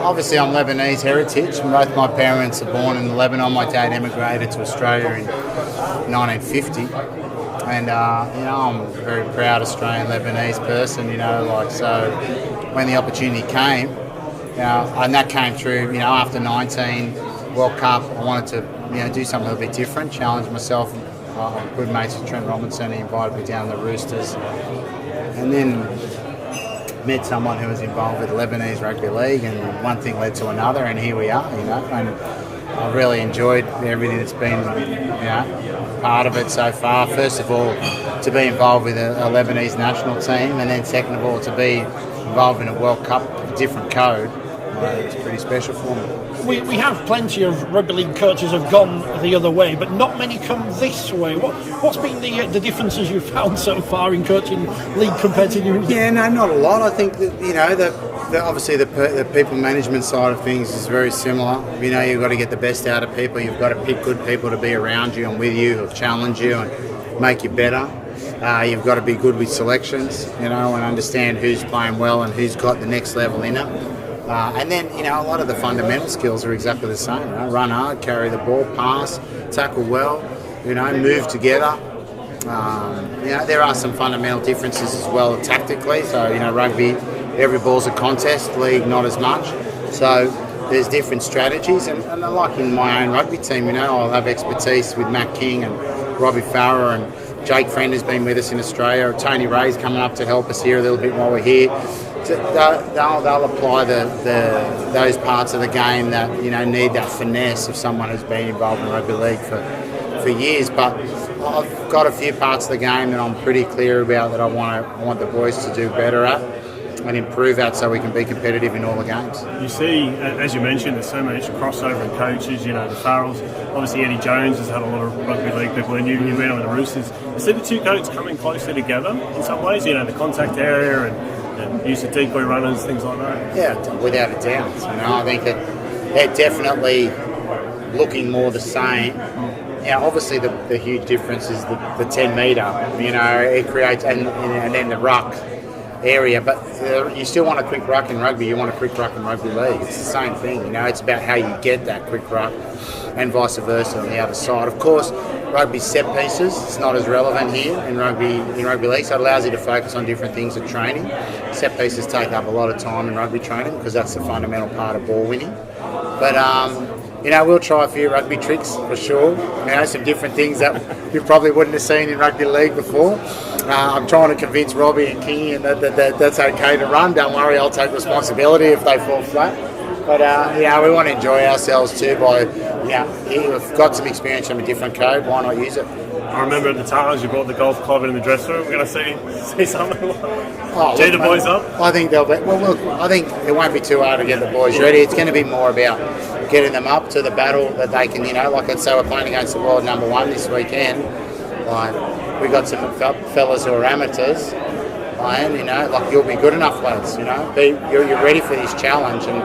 obviously I'm Lebanese heritage. Both my parents are born in Lebanon. My dad emigrated to Australia in 1950. And, I'm a very proud Australian Lebanese person, so when the opportunity came, and that came through, after 19 World Cup, I wanted to, do something a little bit different, challenge myself. I'm good mates with Trent Robinson. He invited me down to the Roosters. And then met someone who was involved with Lebanese Rugby League, and one thing led to another, and here we are, and I've really enjoyed everything that's been, part of it so far. First of all, to be involved with a Lebanese national team, and then second of all, to be involved in a World Cup, a different code. It's pretty special for me. We have plenty of rugby league coaches have gone the other way, but not many come this way. What's been the differences you've found so far in coaching league compared to you? Yeah, no, not a lot. I think that, obviously the people management side of things is very similar. You've got to get the best out of people. You've got to pick good people to be around you and with you, who challenge you and make you better. You've got to be good with selections, and understand who's playing well and who's got the next level in it. And then, a lot of the fundamental skills are exactly the same. Run hard, carry the ball, pass, tackle well, move together. There are some fundamental differences as well tactically. So, rugby, every ball's a contest, league not as much. So there's different strategies. And like in my own rugby team, I'll have expertise with Matt King and Robbie Farrer, and Jake Friend has been with us in Australia. Tony Ray's coming up to help us here a little bit while we're here. They'll apply those parts of the game that need that finesse of someone who's been involved in rugby league for years. But I've got a few parts of the game that I'm pretty clear about that I want the boys to do better at and improve at, so we can be competitive in all the games. You see, as you mentioned, there's so much crossover in coaches. The Farrells, obviously Eddie Jones has had a lot of rugby league people, and you've been on the Roosters. You see the two codes coming closer together in some ways. The contact area and use of decoy runners, things like that. Yeah, without a doubt. I think that they're definitely looking more the same. Obviously the huge difference is the 10 metre. It creates and then the ruck area, but you still want a quick ruck in rugby. You want a quick ruck in rugby league. It's the same thing. It's about how you get that quick ruck, and vice versa on the other side. Of course, rugby set pieces, it's not as relevant here in rugby league, so it allows you to focus on different things at training. Set pieces take up a lot of time in rugby training because that's the fundamental part of ball winning. But we'll try a few rugby tricks for sure. Some different things that you probably wouldn't have seen in rugby league before. I'm trying to convince Robbie and Kingy that's okay to run. Don't worry, I'll take responsibility if they fall flat. But we want to enjoy ourselves too by, we've got some experience from a different code, why not use it? I remember at the Tars you brought the golf club in the dressing room. We're going to see something. Gee the boys up? I think they'll be. Well, look, I think it won't be too hard to get the boys ready. It's going to be more about getting them up to the battle that they can, like let's say we're playing against the world number one this weekend. We've got some fellas who are amateurs. You'll be good enough, lads. You're ready for this challenge, and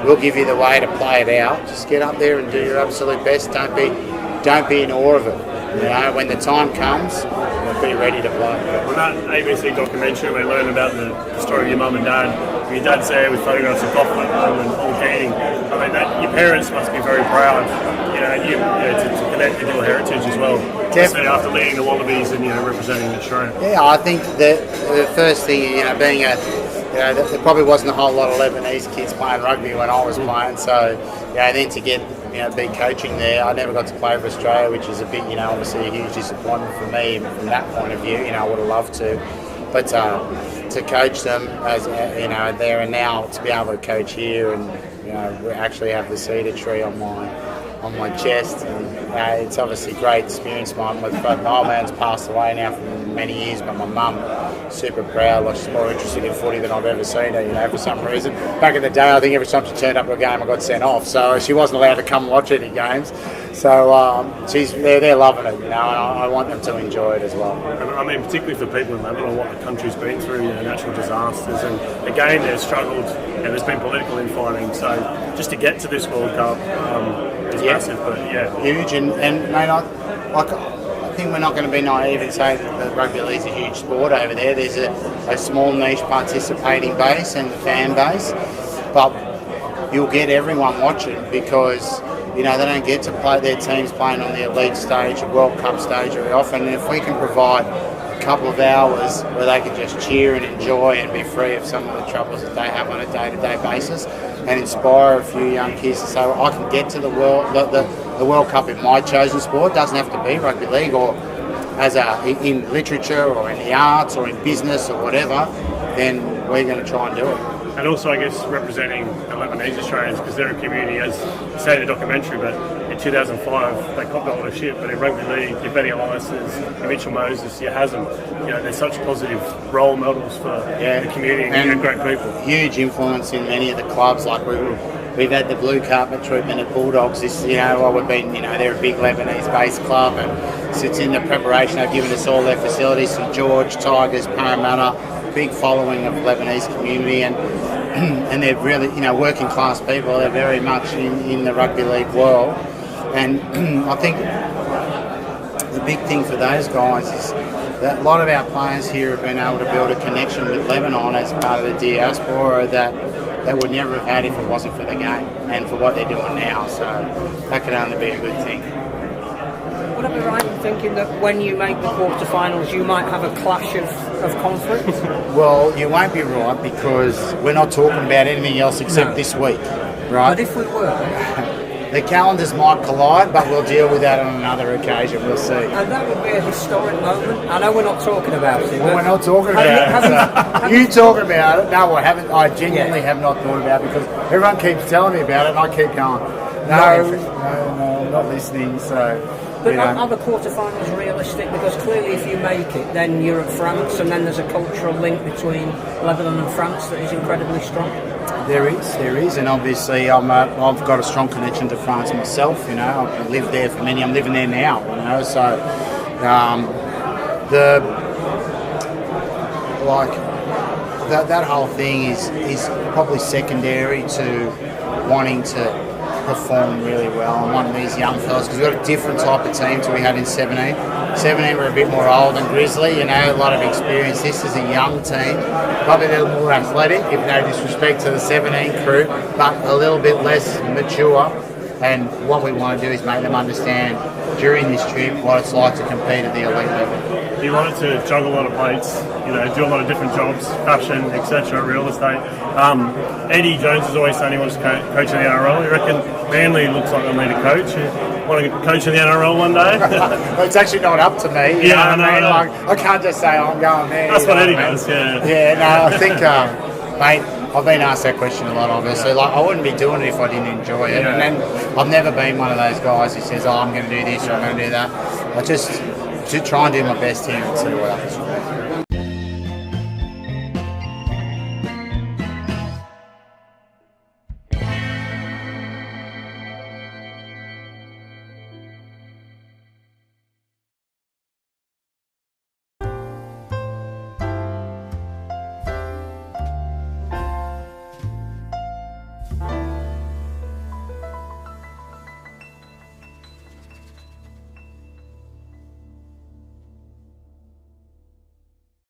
we'll give you the way to play it out. Just get up there and do your absolute best. Don't be in awe of it. When the time comes, be ready to play. On that ABC documentary, we learned about the story of your mum and dad. Your dad's there with photographs of golf and all gating. Your parents must be very proud. To connect with your heritage as well. Definitely after leading the Wallabies and representing Australia. Yeah, I think that the first thing, being there probably wasn't a whole lot of Lebanese kids playing rugby when I was playing. So, then to get be coaching there, I never got to play for Australia, which is a bit, obviously a huge disappointment for me from that point of view. I would have loved to, but to coach them as there and now, to be able to coach here and we actually have the cedar tree on my chest, and it's obviously a great experience. My old man's passed away now for many years, but my mum, super proud. She's more interested in footy than I've ever seen her, for some reason. Back in the day, I think every time she turned up to a game, I got sent off, so she wasn't allowed to come watch any games. So they're loving it, and I want them to enjoy it as well. Particularly for people in Lebanon, what the country's been through, natural disasters, and again, they've struggled, and there's been political infighting. So just to get to this World Cup is massive, but huge. And mate, I think we're not going to be naive and say that rugby league's a huge sport over there. There's a small niche participating base and fan base, but you'll get everyone watching because, you know, they don't get to play their teams playing on the elite stage or World Cup stage very often. And if we can provide a couple of hours where they can just cheer and enjoy and be free of some of the troubles that they have on a day-to-day basis and inspire a few young kids to say, well, I can get to the World Cup in my chosen sport. It doesn't have to be rugby league or in literature or in the arts or in business or whatever, then we're going to try and do it. And also, I guess, representing the Lebanese Australians, because they're a community, as you say in the documentary, but in 2005 they copped a lot of shit, but in rugby league, your Benny Elias's, your Mitchell Moses, your Haslam, you know, they're such positive role models for the community and great people. Huge influence in many of the clubs, like we've had the blue carpet treatment at Bulldogs. This, you know, we've been, you know, they're a big Lebanese-based club, and since in the preparation they've given us all their facilities, St George, Tigers, Parramatta, big following of Lebanese community, and they're really, you know, working class people. They're very much in the rugby league world, and I think the big thing for those guys is that a lot of our players here have been able to build a connection with Lebanon as part of the diaspora that they would never have had if it wasn't for the game and for what they're doing now. So that could only be a good thing. Would I be right in thinking that when you make the quarterfinals, you might have a clash of conflict? Well, you won't be right because we're not talking about anything else except this week, right? But if we were... The calendars might collide, but we'll deal with that on another occasion. We'll see. And that would be a historic moment. I know we're not talking about it. Well, we're not talking about it. You talking about it? No, I haven't. I genuinely have not thought about it because everyone keeps telling me about it, and I keep going. No, not listening. So. But are the quarterfinals realistic? Because clearly, if you make it, then you're at France, and then there's a cultural link between Lebanon and France that is incredibly strong. There is, and obviously I've got a strong connection to France myself. You know, I've lived there for many. I'm living there now. You know, so that whole thing is probably secondary to wanting to perform really well and one of these young fellas, because we've got a different type of team to we had in 17. 17 were a bit more old and grizzly, you know, a lot of experience. This is a young team, probably a little more athletic, if no disrespect to the 17 crew, but a little bit less mature. And what we want to do is make them understand during this trip what it's like to compete at the elite level. You wanted to juggle a lot of plates, you know, do a lot of different jobs, fashion, etc., real estate. Eddie Jones has always said he wants to coach in the NRL. You reckon Manly looks like they'll need a coach? You want to coach in the NRL one day? Well, it's actually not up to me. You know what I mean? Like, I can't just say, I'm going there. That's what Eddie does, yeah. Yeah, no, I think, mate, I've been asked that question a lot, obviously. Like, I wouldn't be doing it if I didn't enjoy it. Yeah. And then I've never been one of those guys who says, I'm going to do this or I'm going to do that. I just try and do my best here and see what happens from there.